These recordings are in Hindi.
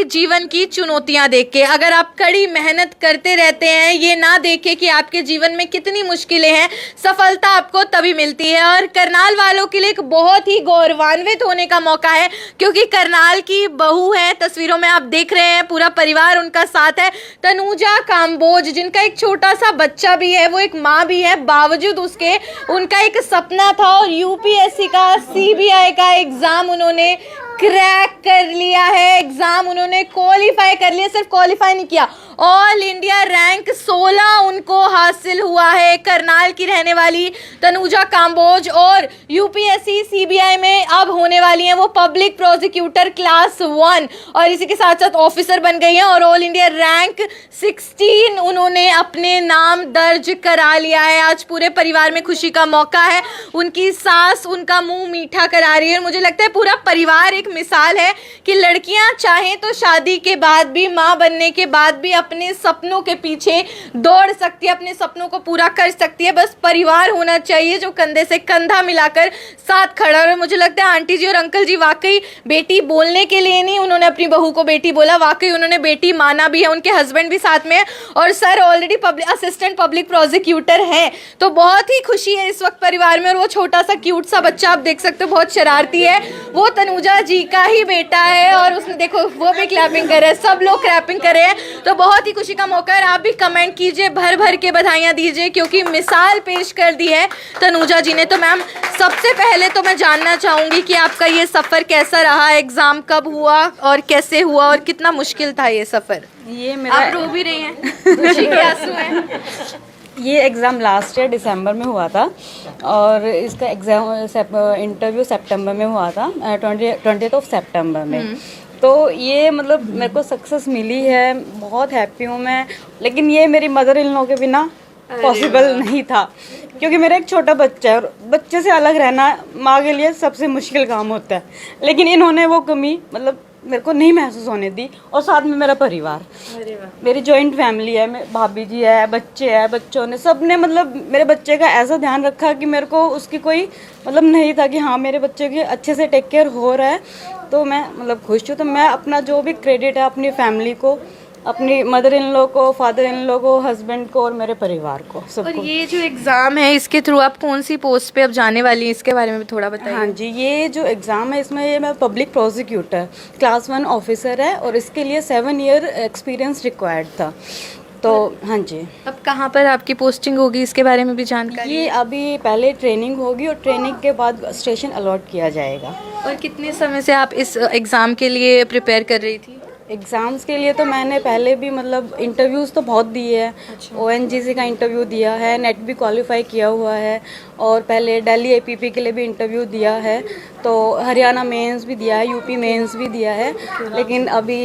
जीवन की चुनौतियां देख के। अगर आप कड़ी मेहनत करते रहते हैं, ये ना देखे कि आपके जीवन में कितनी मुश्किलें हैं, सफलता आपको तभी मिलती है। और करनाल वालों के लिए एक बहुत ही गौरवान्वित होने का मौका है, क्योंकि करनाल की बहू है, तस्वीरों में आप देख रहे हैं, पूरा परिवार उनका साथ है। तनुजा काम्बोज, जिनका एक छोटा सा बच्चा भी है, वो एक माँ भी है, बावजूद उसके उनका एक सपना था और यूपीएससी का, सीबीआई का एग्जाम उन्होंने क्रैक कर लिया है। एग्जाम उन्होंने क्वालिफाई कर लिया, सिर्फ क्वालिफाई नहीं किया, ऑल इंडिया रैंक 16 उनको हासिल हुआ है। करनाल की रहने वाली तनुजा काम्बोज और यूपीएससी सीबीआई में अब होने वाली हैं वो पब्लिक प्रोसिक्यूटर क्लास 1, और इसी के साथ साथ ऑफिसर बन गई हैं और ऑल इंडिया रैंक 16 उन्होंने अपने नाम दर्ज करा लिया है। आज पूरे परिवार में खुशी का मौका है। उनकी सास उनका मुंह मीठा करा रही है और मुझे लगता है पूरा परिवार एक मिसाल है कि लड़कियां चाहें तो शादी के बाद भी, माँ बनने के बाद भी अपने सपनों के पीछे दौड़ सकती है, अपने सपनों को पूरा कर सकती है। बस परिवार होना चाहिए जो कंधे से कंधा मिलाकर साथ खड़ा है। और मुझे लगता है आंटी जी और अंकल जी वाकई बेटी बोलने के लिए नहीं, उन्होंने अपनी बहू को बेटी बोला, वाकई उन्होंने बेटी माना भी है। उनके हस्बैंड भी साथ में है और sir already assistant public prosecutor हैं। तो बहुत ही खुशी है इस वक्त परिवार में। और वो छोटा सा क्यूट सा बच्चा आप देख सकते हो, बहुत शरारती है, वो तनुजा जी का ही बेटा है। और उसने देखो वो भी क्लैपिंग कर रहे हैं, सब लोग क्लैपिंग कर रहे हैं। तो बहुत ही खुशी का मौका है। आप भी कमेंट कीजिए, भर भर के बधाइयाँ दीजिए, क्योंकि मिसाल पेश कर दी है तनुजा जी ने। तो मैम, सबसे पहले तो मैं जानना चाहूँगी कि आपका ये सफ़र कैसा रहा, एग्ज़ाम कब हुआ और कैसे हुआ और कितना मुश्किल था ये सफ़र? ये मेरा, आप रो भी रही हैं, खुशी के आंसू हैं। ये एग्ज़ाम लास्ट ईयर दिसंबर में हुआ था और इसका एग्ज़ाम इंटरव्यू सितंबर में हुआ था, 20th ऑफ सितंबर में। तो ये मतलब मेरे को सक्सेस मिली है, बहुत हैप्पी हूँ मैं। लेकिन ये मेरी मदर इन लॉ के बिना पॉसिबल नहीं था, क्योंकि मेरा एक छोटा बच्चा है और बच्चे से अलग रहना माँ के लिए सबसे मुश्किल काम होता है। लेकिन इन्होंने वो कमी मतलब मेरे को नहीं महसूस होने दी। और साथ में मेरा परिवार, मेरी जॉइंट फैमिली है, भाभी जी है, बच्चे हैं, बच्चों ने सब ने मतलब मेरे बच्चे का ऐसा ध्यान रखा कि मेरे को उसकी कोई मतलब नहीं था कि हाँ मेरे बच्चे की अच्छे से टेक केयर हो रहा है। तो मैं मतलब खुश हूँ। तो मैं अपना जो भी क्रेडिट है अपनी फैमिली को, अपनी मदर इन लॉ को, फादर इन लॉ को, हस्बैंड को और मेरे परिवार को, सबको। और ये जो एग्ज़ाम है इसके थ्रू आप कौन सी पोस्ट पे अब जाने वाली हैं, इसके बारे में भी थोड़ा बताइए। हाँ जी, ये जो एग्ज़ाम है इसमें ये मैं पब्लिक प्रोसिक्यूटर क्लास 1 ऑफिसर है और इसके लिए 7 ईयर एक्सपीरियंस रिक्वायर्ड था। तो हाँ जी, अब कहाँ पर आपकी पोस्टिंग होगी इसके बारे में भी जानकारी? ये अभी पहले ट्रेनिंग होगी और ट्रेनिंग के बाद स्टेशन अलॉट किया जाएगा। और कितने समय से आप इस एग्ज़ाम के लिए प्रिपेयर कर रही थी? एग्ज़ाम्स के लिए तो मैंने पहले भी मतलब इंटरव्यूज़ तो बहुत दिए हैं। अच्छा। ONGC का इंटरव्यू दिया है, नेट भी क्वालिफाई किया हुआ है और पहले दिल्ली APP के लिए भी इंटरव्यू दिया है। तो हरियाणा मेंस भी दिया है, यूपी मेंस भी दिया है। लेकिन अभी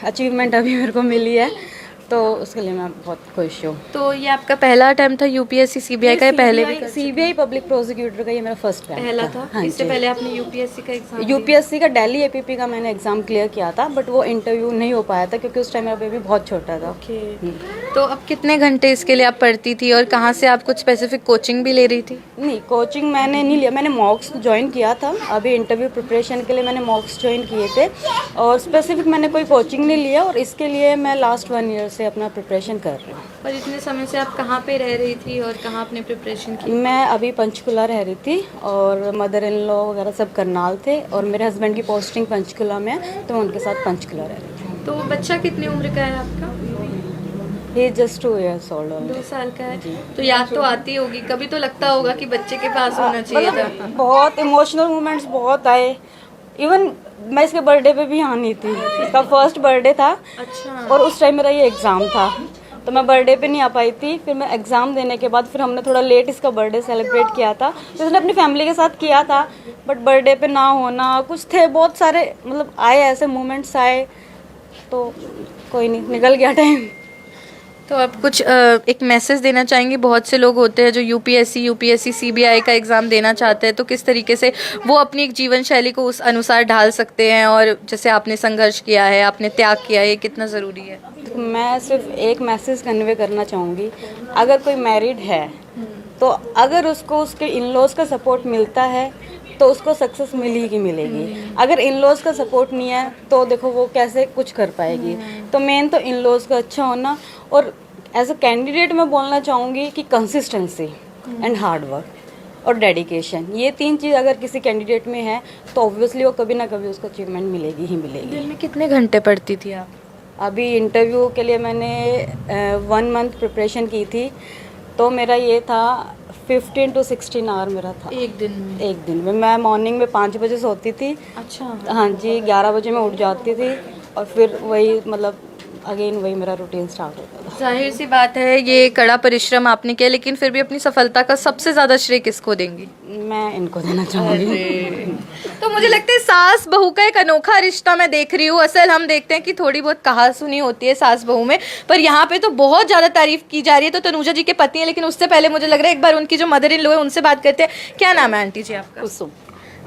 अचीवमेंट अभी मेरे को मिली है, तो उसके लिए मैं बहुत खुश हूँ। तो ये आपका पहला अटेम्प्ट था यूपीएससी सीबीआई का? पहले भी सीबीआई पब्लिक प्रोसिक्यूटर का ये मेरा फर्स्ट पहला था? हाँ, इससे पहले आपने यूपीएससी का एग्जाम? यूपीएससी का दिल्ली APP का मैंने एग्ज़ाम क्लियर किया था, बट वो इंटरव्यू नहीं हो पाया था क्योंकि उस टाइम मेरा बेबी बहुत छोटा था। तो अब कितने घंटे इसके लिए आप पढ़ती थी और कहाँ से आप कुछ स्पेसिफिक कोचिंग भी ले रही थी? नहीं, कोचिंग मैंने नहीं लिया, मैंने मॉक्स ज्वाइन किया था। अभी इंटरव्यू प्रिपरेशन के लिए मैंने मॉक्स ज्वाइन किए थे और स्पेसिफिक मैंने कोई कोचिंग नहीं लिया। और इसके लिए मैं लास्ट 1 ईयर से अपना प्रिपरेशन कर रही हूँ। और इतने समय से आप कहाँ पे रह रही थी और कहाँ अपने प्रिपरेशन की? मैं अभी पंचकुला रह रही थी और मदर इन लॉ वगैरह सब करनाल थे और मेरे हस्बैंड की पोस्टिंग पंचकुला में है, तो मैं उनके साथ पंचकुला रह रही थी। तो बच्चा कितनी उम्र का है आपका? ये जस्ट 2 years old। 2 साल का है। तो याद तो आती होगी, कभी तो लगता होगा कि बच्चे के पास होना चाहिए था? बहुत इमोशनल मोमेंट्स बहुत आए। इवन मैं इसके बर्थडे पे भी आनी थी, इसका फर्स्ट बर्थडे था। अच्छा। और उस टाइम मेरा ये एग्ज़ाम था, तो मैं बर्थडे पे नहीं आ पाई थी। फिर मैं एग्ज़ाम देने के बाद फिर हमने थोड़ा लेट इसका बर्थडे सेलिब्रेट किया था। तो इसने अपनी फैमिली के साथ किया था, बट बर्थडे पे ना होना, कुछ थे बहुत सारे मतलब आए, ऐसे मोमेंट्स आए, तो कोई नहीं, निकल गया टाइम। तो आप कुछ एक मैसेज देना चाहेंगे? बहुत से लोग होते हैं जो यूपीएससी सीबीआई का एग्ज़ाम देना चाहते हैं, तो किस तरीके से वो अपनी एक जीवन शैली को उस अनुसार ढाल सकते हैं? और जैसे आपने संघर्ष किया है, आपने त्याग किया है, ये कितना ज़रूरी है? तो मैं सिर्फ एक मैसेज कन्वे करना चाहूँगी, अगर कोई मैरिड है तो अगर उसको उसके इन लॉज का सपोर्ट मिलता है तो उसको सक्सेस मिलेगी ही मिलेगी। अगर इन लॉज का सपोर्ट नहीं है तो देखो वो कैसे कुछ कर पाएगी। तो मेन तो इन लॉज का अच्छा होना, और एज अ कैंडिडेट मैं बोलना चाहूँगी कि कंसिस्टेंसी एंड हार्ड वर्क और डेडिकेशन, ये 3 चीज़ अगर किसी कैंडिडेट में है तो ऑब्वियसली वो कभी ना कभी उसको अचीवमेंट मिलेगी ही मिलेगी। दिन में कितने घंटे पढ़ती थी आप? अभी इंटरव्यू के लिए मैंने 1 मंथ प्रिपरेशन की थी, तो मेरा ये था 15 to 16 आवर मेरा था एक दिन में? एक दिन में। मैं मॉर्निंग में 5 बजे सोती थी। अच्छा। हाँ जी, 11 बजे मैं उठ जाती थी और फिर वही मतलब अगेन वही मेरा रूटीन स्टार्ट होता था। जाहिर सी बात है ये कड़ा परिश्रम आपने किया, लेकिन फिर भी अपनी सफलता का सबसे ज़्यादा श्रेय किसको देंगी? मैं इनको देना चाहूँगी। तो मुझे लगता है सास बहू का एक अनोखा रिश्ता मैं देख रही हूँ। असल हम देखते हैं कि थोड़ी बहुत कहा सुनी होती है सास बहू में, पर यहाँ पे तो बहुत ज़्यादा तारीफ की जा रही है। तो तनुजा जी के पति हैं, लेकिन उससे पहले मुझे लग रहा है एक बार उनकी जो मदर इन लॉ है उनसे बात करते हैं। क्या नाम है आंटी जी आपका? कुसुम।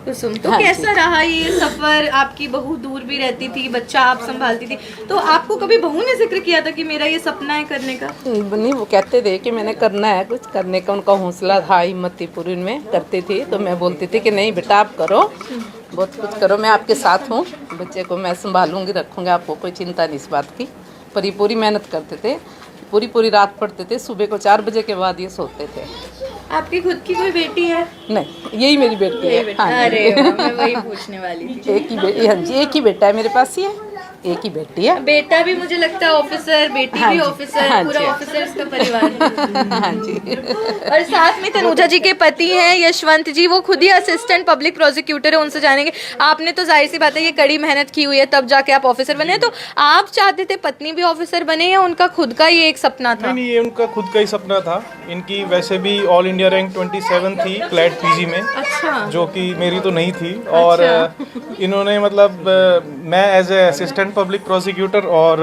कुसुम। तो कैसा रहा ये सफर? आपकी बहू दूर भी रहती थी, बच्चा आप संभालती थी, तो आपको कभी बहू ने जिक्र किया था कि मेरा ये सपना है करने का? नहीं, वो कहते थे कि मैंने करना है, कुछ करने का उनका हौसला था, हिम्मत थी पूरी में, करती थी। तो मैं बोलती थी कि नहीं बेटा आप करो, बहुत कुछ करो, मैं आपके साथ हूँ, बच्चे को मैं संभालूंगी, रखूँगी, आपको कोई चिंता नहीं इस बात की। पर ये पूरी मेहनत करते थे, पूरी रात पढ़ते थे, सुबह को 4 बजे के बाद ये सोते थे। आपकी खुद की कोई बेटी है? नहीं, यही मेरी बेटी है। हाँ जी। अरे वाह, मैं वही पूछने वाली थी। एक ही बेटी, हाँ जी, एक ही बेटा है मेरे पास, ही है, एक ही बेटी है। बेटा भी मुझे लगता है ऑफिसर, बेटी हाँ भी जी, ऑफिसर, हाँ पूरा जी। ऑफिसर्स का परिवार। हाँ जी। और साथ में तनुजा जी के पति हैं यशवंत जी, वो खुद ही असिस्टेंट पब्लिक प्रोसिक्यूटर है। उनसे जानेंगे। आपने तो जाहिर सी बात है ये कड़ी मेहनत की हुई है, तब जाके आप ऑफिसर बने। तो आप चाहते थे पत्नी भी ऑफिसर बने या उनका खुद का ये एक सपना था? नहीं, ये उनका खुद का ही सपना था। इनकी वैसे भी ऑल इंडिया रैंक 27 थी क्लैट पीजी में। अच्छा। जो कि मेरी तो नहीं थी। और इन्होंने मतलब मैं as a assistant public prosecutor और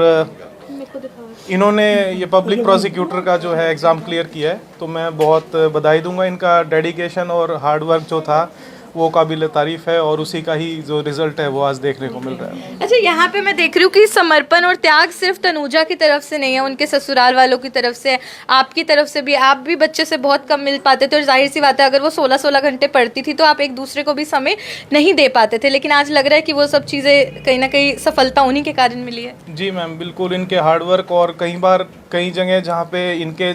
इन्होंने ये पब्लिक प्रोसिक्यूटर का जो है एग्ज़ाम क्लियर किया है। तो मैं बहुत बधाई दूंगा। इनका डेडिकेशन और हार्ड वर्क जो था वो काबिल तारीफ़ है, और उसी का ही जो रिज़ल्ट है वो आज देखने को मिल रहा है। अच्छा, यहाँ पे मैं देख रही हूँ कि समर्पण और त्याग सिर्फ तनुजा की तरफ से नहीं है, उनके ससुराल वालों की तरफ से है, आपकी तरफ से भी। आप भी बच्चे से बहुत कम मिल पाते थे, और जाहिर सी बात है अगर वो 16-16 घंटे पढ़ती थी तो आप एक दूसरे को भी समय नहीं दे पाते थे। लेकिन आज लग रहा है कि वो सब चीज़ें कहीं ना कहीं सफलता उन्हीं के कारण मिली है। जी मैम, बिल्कुल इनके हार्डवर्क, और कई बार कई जगह जहाँ पे इनके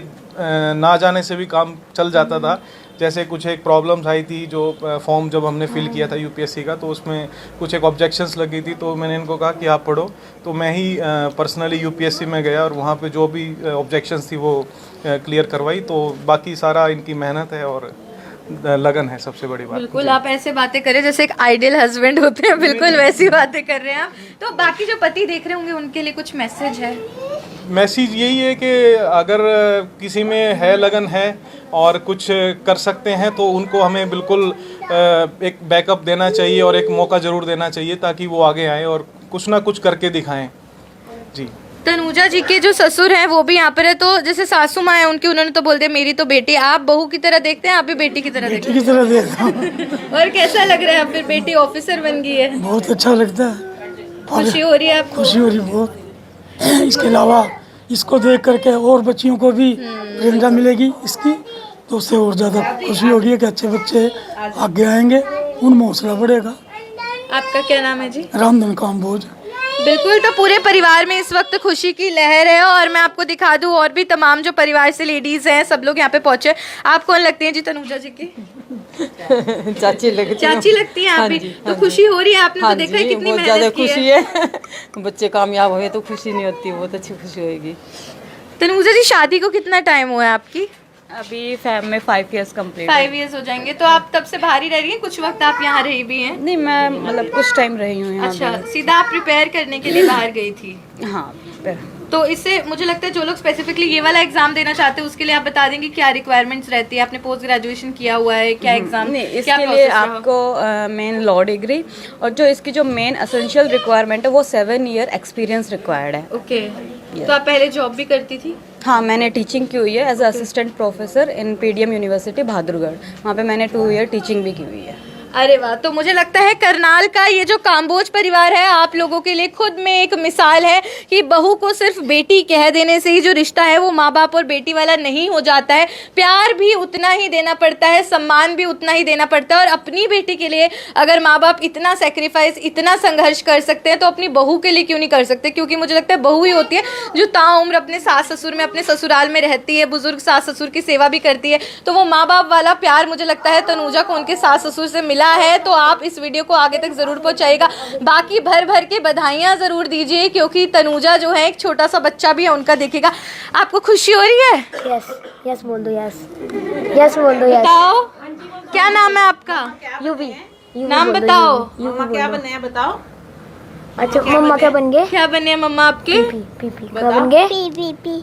ना जाने से भी काम चल जाता था। जैसे कुछ एक प्रॉब्लम्स आई थी, जो फॉर्म जब हमने फिल किया था यूपीएससी का, तो उसमें कुछ एक ऑब्जेक्शंस लगी थी। तो मैंने इनको कहा कि आप पढ़ो। तो मैं ही पर्सनली यूपीएससी में गया और वहाँ पे जो भी ऑब्जेक्शंस थी वो क्लियर करवाई। तो बाकी सारा इनकी मेहनत है और लगन है, सबसे बड़ी बात। बिल्कुल, आप ऐसे बातें करें जैसे एक आइडियल हस्बैंड होते हैं, बिल्कुल वैसी बातें कर रहे हैं आप। तो बाकी जो पति देख रहे होंगे उनके लिए कुछ मैसेज है? मैसेज यही है कि अगर किसी में है लगन है और कुछ कर सकते हैं तो उनको हमें बिल्कुल एक बैकअप देना चाहिए और एक मौका ज़रूर देना चाहिए, ताकि वो आगे आए और कुछ ना कुछ करके दिखाएं। जी। तनुजा जी के जो ससुर हैं वो भी यहाँ पर है, तो जैसे सासू माँ है उनकी, उन्होंने तो बोल दिया मेरी तो बेटी। आप बहू की तरह देखते हैं? आप भी बेटी की तरह देखते हैं? की तरह देखता हूँ। और कैसा लग रहा है, फिर बेटी ऑफिसर बन गई है? बहुत अच्छा लगता है, खुशी हो रही है आपको? खुशी हो रही बहुत। इसके अलावा इसको देख करके और बच्चियों को भी प्रेरणा मिलेगी इसकी, तो उससे और ज़्यादा खुशी होगी कि अच्छे बच्चे आगे आएंगे, उनमें हौसला बढ़ेगा। आपका क्या नाम है जी? रामधन काम्बोज। बिल्कुल, तो पूरे परिवार में इस वक्त खुशी की लहर है। और मैं आपको दिखा दूं, और भी तमाम जो परिवार से लेडीज हैं सब लोग यहाँ पे पहुंचे। आप कौन लगती हैं जी तनुजा जी की? चाची लगती चाची लगती हैं आप भी? तो खुशी हो रही है? आपने तो देखा है कितनी बहुत ज़्यादा मेहनत की खुशी है। है। बच्चे कामयाब हुए तो खुशी नहीं होती, बहुत अच्छी खुशी होगी। तनुजा जी, शादी को कितना टाइम हुआ है आपकी? अभी फैब में 5 years कंप्लीट। 5 years हो जाएंगे। तो आप तब से बाहर ही रह रही हैं? कुछ वक्त आप यहाँ रही भी हैं? नहीं, मैं मतलब कुछ टाइम रही हूँ यहाँ अच्छा, सीधा आप प्रिपेयर करने के लिए बाहर गई थी? पे। हाँ, तो इससे मुझे लगता है जो लोग स्पेसिफिकली ये वाला एग्जाम देना चाहते हैं उसके लिए आप बता देंगे क्या रिक्वायरमेंट्स रहती है? आपने पोस्ट ग्रेजुएशन किया हुआ है, क्या एग्जाम? नहीं, इसके लिए आपको मेन लॉ डिग्री, और जो इसकी जो मेन एसेंशियल रिक्वायरमेंट है वो 7 year एक्सपीरियंस रिक्वायर्ड है। ओके। तो आप पहले जॉब भी करती थी? हाँ, मैंने टीचिंग की हुई है as assistant professor in PDM University Bahadurgarh. वहाँ पे मैंने 2 year टीचिंग भी की हुई है। अरे वाह, तो मुझे लगता है करनाल का ये जो काम्बोज परिवार है आप लोगों के लिए खुद में एक मिसाल है कि बहू को सिर्फ बेटी कह देने से ही जो रिश्ता है वो माँ बाप और बेटी वाला नहीं हो जाता है। प्यार भी उतना ही देना पड़ता है, सम्मान भी उतना ही देना पड़ता है। और अपनी बेटी के लिए अगर माँ बाप इतना सेक्रीफाइस, इतना संघर्ष कर सकते हैं तो अपनी बहू के लिए क्यों नहीं कर सकते? क्योंकि मुझे लगता है बहू ही होती है जो ताउम्र अपने सास ससुर में, अपने ससुराल में रहती है, बुजुर्ग सास ससुर की सेवा भी करती है। तो वो माँ बाप वाला प्यार मुझे लगता है तनुजा को उनके सास ससुर से मिला है। तो आप इस वीडियो को आगे तक जरूर पहुंचाइएगा। बाकी भर भर के बधाइयां जरूर दीजिए क्योंकि तनुजा जो है एक छोटा सा बच्चा भी है उनका देखेगा। आपको खुशी हो रही है? यस यस बोल दो, यस यस बोल दो, यस। बताओ क्या नाम है आपका? यूवी नाम बताओ। मम्मा क्या बने हैं बताओ? अच्छा मम्मा क्या बन गए? क्या बने मम्मा आपके? पी क्या बन गए? पी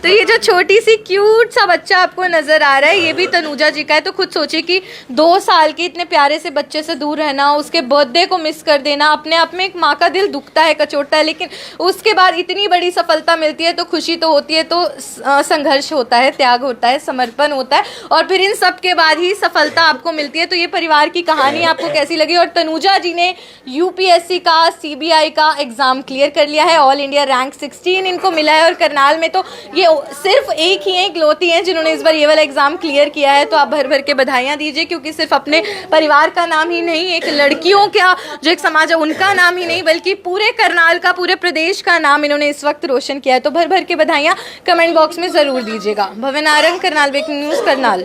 तो ये जो छोटी सी क्यूट सा बच्चा आपको नजर आ रहा है ये भी तनुजा जी का है। तो खुद सोचिए कि 2 साल के इतने प्यारे से बच्चे से दूर रहना, उसके बर्थडे को मिस कर देना, अपने आप में एक माँ का दिल दुखता है, कचोटता है। लेकिन उसके बाद इतनी बड़ी सफलता मिलती है तो खुशी तो होती है, तो संघर्ष होता है, त्याग होता है, समर्पण होता है और फिर इन सब के बाद ही सफलता आपको मिलती है। तो ये परिवार की कहानी आपको कैसी लगी? और तनुजा जी ने यूपीएससी का, सीबीआई का एग्जाम क्लियर कर लिया है, ऑल इंडिया रैंक 16 इनको मिला है। और करनाल में तो ये सिर्फ एक ही हैं, इकलौती हैं जिन्होंने इस बार ये वाला एग्जाम क्लियर किया है। तो आप भर भर के बधाइयाँ दीजिए क्योंकि सिर्फ अपने परिवार का नाम ही नहीं, एक लड़कियों का जो एक समाज है उनका नाम ही नहीं बल्कि पूरे करनाल का, पूरे प्रदेश का नाम इन्होंने इस वक्त रोशन किया है। तो भर भर के बधाइयाँ कमेंट बॉक्स में ज़रूर दीजिएगा। भवन आरंग, करनाल ब्रेकिंग न्यूज़, करनाल।